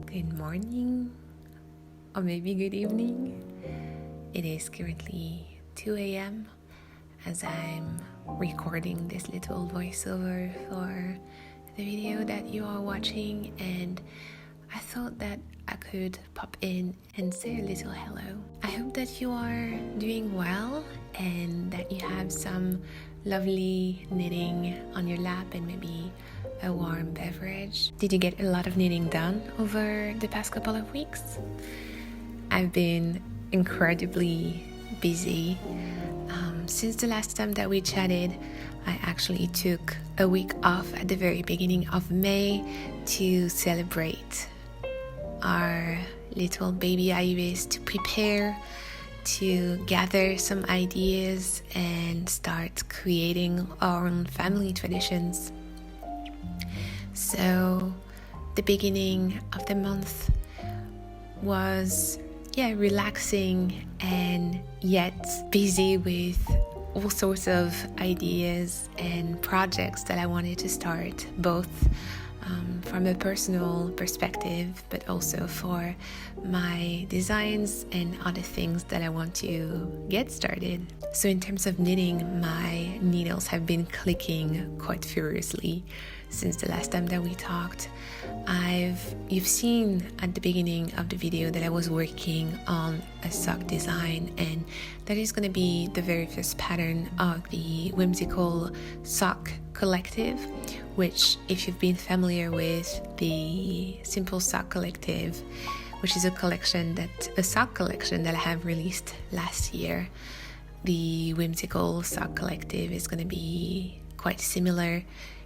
Good morning, or maybe good evening. It is currently 2 a.m. as I'm recording this little voiceover for the video that you are watching, and I thought that I could pop in and say a little hello. I hope that you are doing well and that you have some lovely knitting on your lap and maybe a warm beverage. Did you get a lot of knitting done over the past couple of weeks? I've been incredibly busy. Since the last time that we chatted, I actually took a week off at the very beginning of May to celebrate our little baby Iris, to prepare, to gather some ideas and start creating our own family traditions. So the beginning of the month was relaxing and yet busy with all sorts of ideas and projects that I wanted to start, both from a personal perspective, but also for my designs and other things that I want to get started. So in terms of knitting, my needles have been clicking quite furiously since the last time that we talked. You've seen at the beginning of the video that I was working on a sock design, and that is going to be the very first pattern of the Whimsical sock collective, which, if you've been familiar with the Simple Sock Collective, which is a sock collection that I have released last year, the Whimsical Sock Collective is going to be quite similar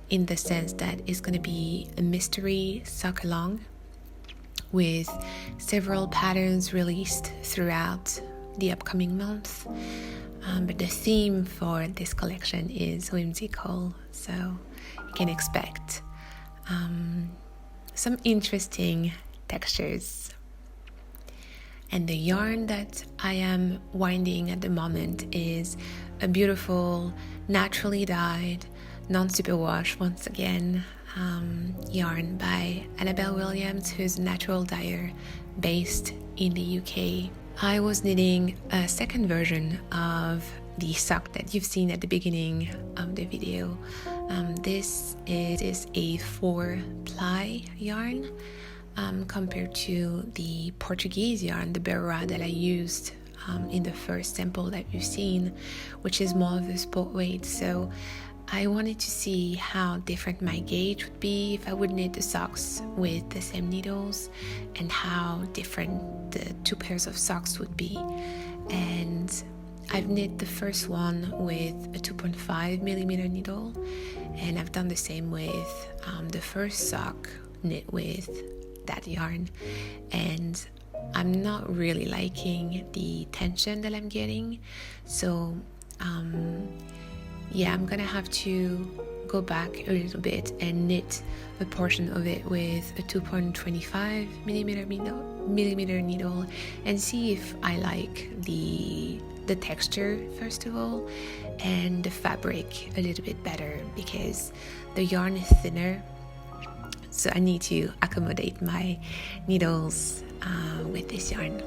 in the sense that it's going to be a mystery sock along with several patterns released throughout the upcoming month. But the theme for this collection is whimsical, so you can expect some interesting textures. And the yarn that I am winding at the moment is a beautiful, naturally dyed, non-superwash, once again, yarn by Annabelle Williams, who's a natural dyer based in the UK. I was knitting a second version of the sock that you've seen at the beginning of the video. This is a 4-ply yarn compared to the Portuguese yarn, the Berra, that I used in the first sample that you've seen, which is more of a sport weight. So I wanted to see how different my gauge would be if I would knit the socks with the same needles, and how different the two pairs of socks would be. And I've knit the first one with a 2.5 millimeter needle, and I've done the same with the first sock knit with that yarn, and I'm not really liking the tension that I'm getting. So I'm gonna have to go back a little bit and knit a portion of it with a 2.25 millimeter needle and see if I like the texture first of all, and the fabric a little bit better, because the yarn is thinner, so I need to accommodate my needles with this yarn.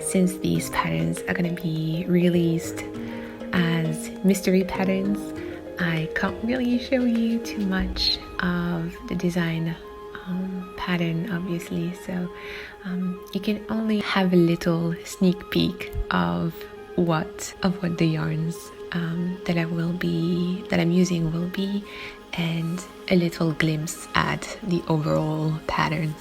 since these patterns are going to be released as mystery patterns, I can't really show you too much of the design pattern, obviously, so you can only have a little sneak peek of what the yarns that I'm using will be, and a little glimpse at the overall patterns.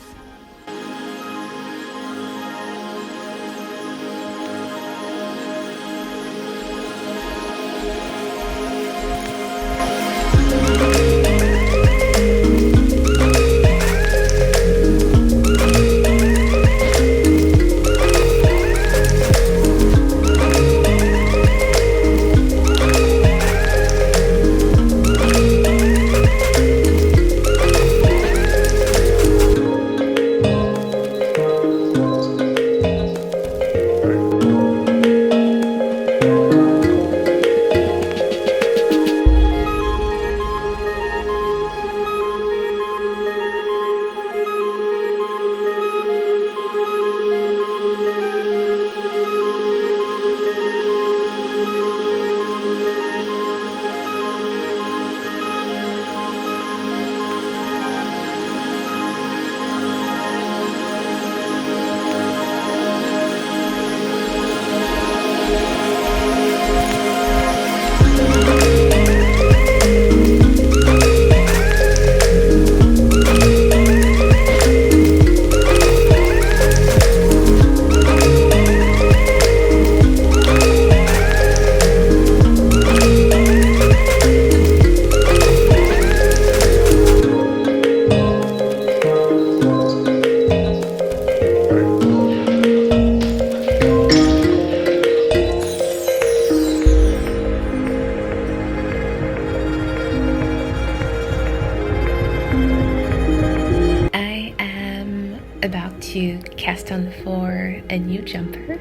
About to cast on for a new jumper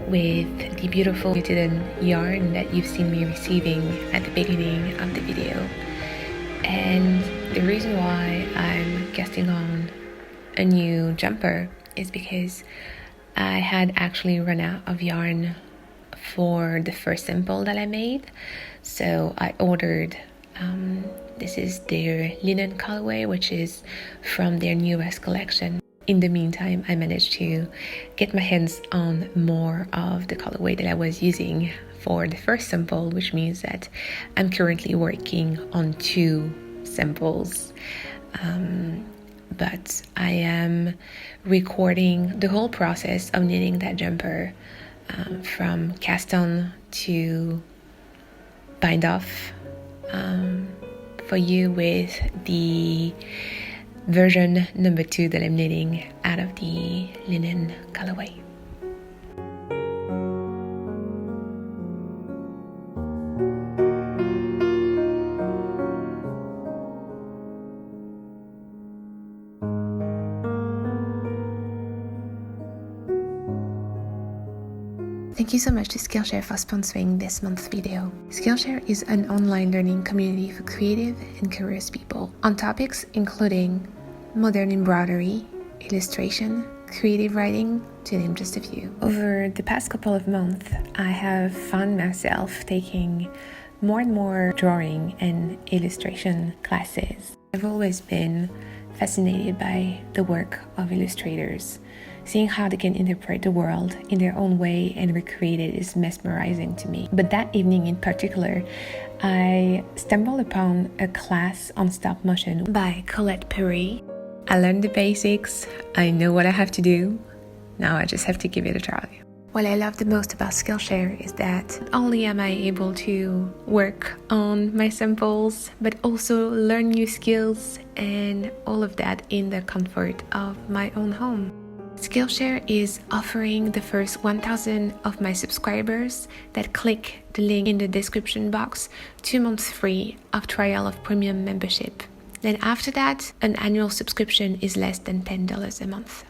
with the beautiful knitted yarn that you've seen me receiving at the beginning of the video. And the reason why I'm casting on a new jumper is because I had actually run out of yarn for the first sample that I made, so I ordered this is their linen colorway, which is from their newest collection. In the meantime, I managed to get my hands on more of the colorway that I was using for the first sample, which means that I'm currently working on 2 samples. But I am recording the whole process of knitting that jumper, from cast on to bind off, for you with the version number 2 that I'm knitting out of the linen colorway. Thank you so much to Skillshare for sponsoring this month's video. Skillshare is an online learning community for creative and curious people on topics including modern embroidery, illustration, creative writing, to name just a few. Over the past couple of months, I have found myself taking more and more drawing and illustration classes. I've always been fascinated by the work of illustrators. Seeing how they can interpret the world in their own way and recreate it is mesmerizing to me. But that evening in particular, I stumbled upon a class on stop motion by Colette Perry. I learned the basics, I know what I have to do, now I just have to give it a try. What I love the most about Skillshare is that not only am I able to work on my samples, but also learn new skills and all of that in the comfort of my own home. Skillshare is offering the first 1,000 of my subscribers that click the link in the description box 2 months free of trial of premium membership. Then after that, an annual subscription is less than $10 a month.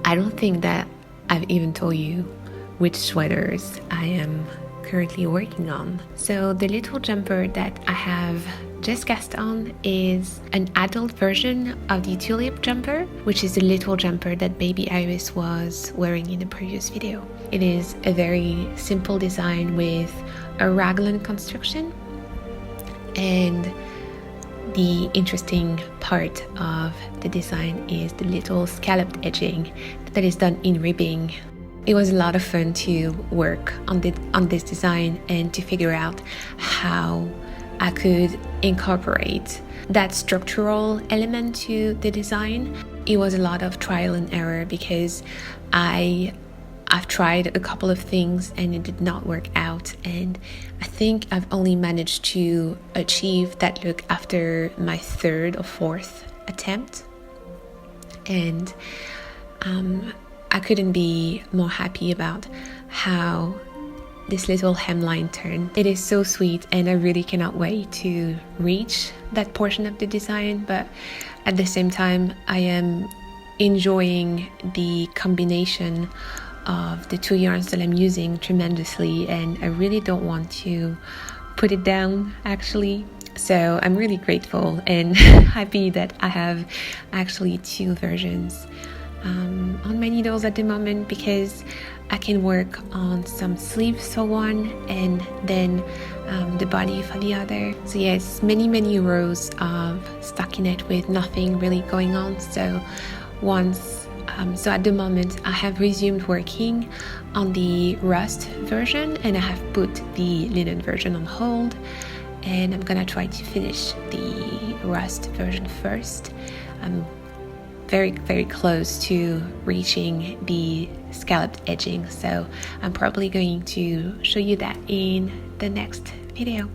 I don't think that I've even told you which sweaters I am currently working on. So the little jumper that I have just cast on is an adult version of the tulip jumper, which is the little jumper that baby Iris was wearing in the previous video. It is a very simple design with a raglan construction, and the interesting part of the design is the little scalloped edging that is done in ribbing. It was a lot of fun to work on this design and to figure out how I could incorporate that structural element to the design. It was a lot of trial and error because I've tried a couple of things and it did not work out, and I think I've only managed to achieve that look after my third or fourth attempt, and I couldn't be more happy about how this little hemline turned. It is so sweet and I really cannot wait to reach that portion of the design, but at the same time I am enjoying the combination of the two yarns that I'm using tremendously, and I really don't want to put it down actually. So I'm really grateful and happy that I have actually two versions on my needles at the moment, because I can work on some sleeves for one and then the body for the other. So yes, many rows of stockinette with nothing really going on. So so at the moment I have resumed working on the rust version and I have put the linen version on hold, and I'm gonna try to finish the rust version first. I'm very close to reaching the scalloped edging, so I'm probably going to show you that in the next video.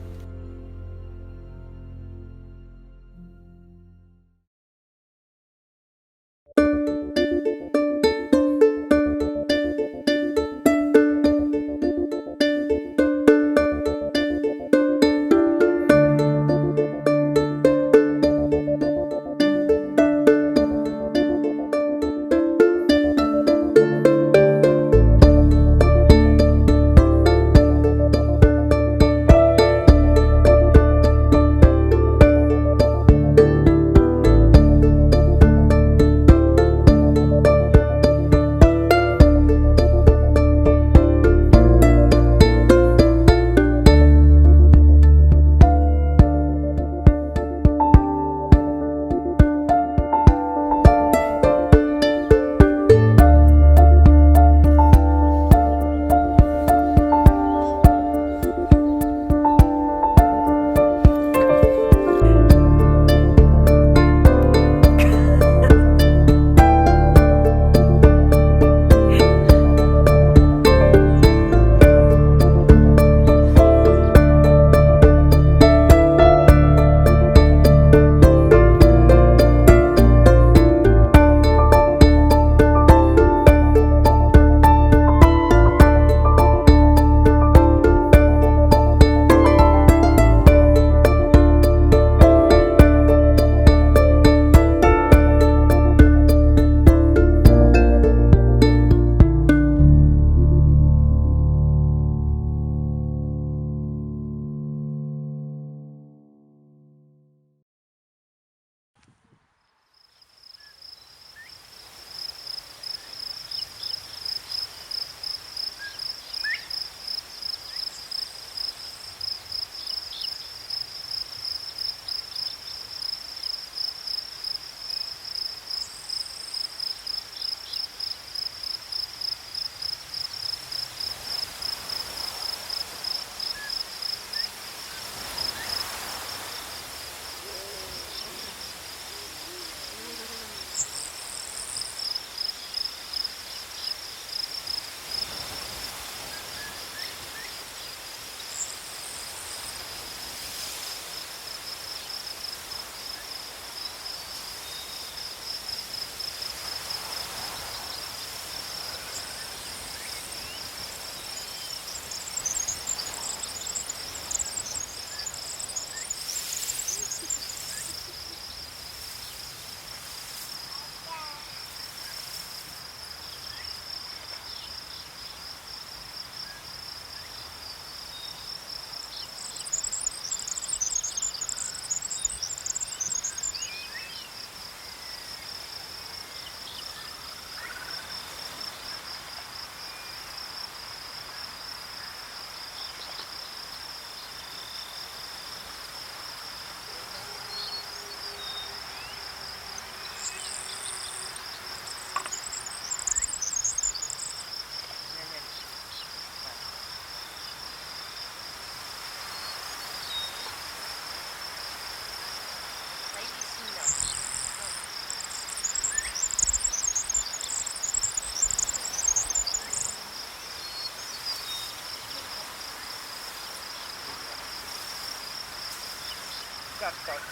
cut.